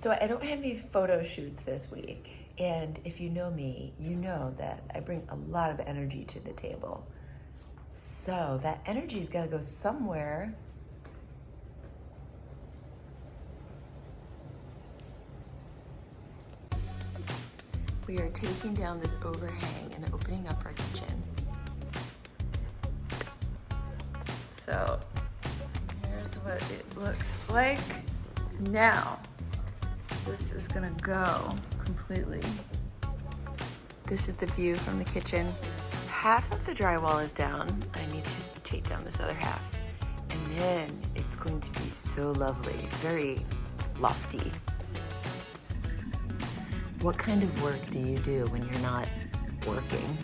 So I don't have any photo shoots this week. And if you know me, you know that I bring a lot of energy to the table. So that energy's got to go somewhere. We are taking down this overhang and opening up our kitchen. So here's what it looks like now. This is gonna go completely. This is the view from the kitchen. Half of the drywall is down. I need to take down this other half. And then it's going to be so lovely, very lofty. What kind of work do you do when you're not working?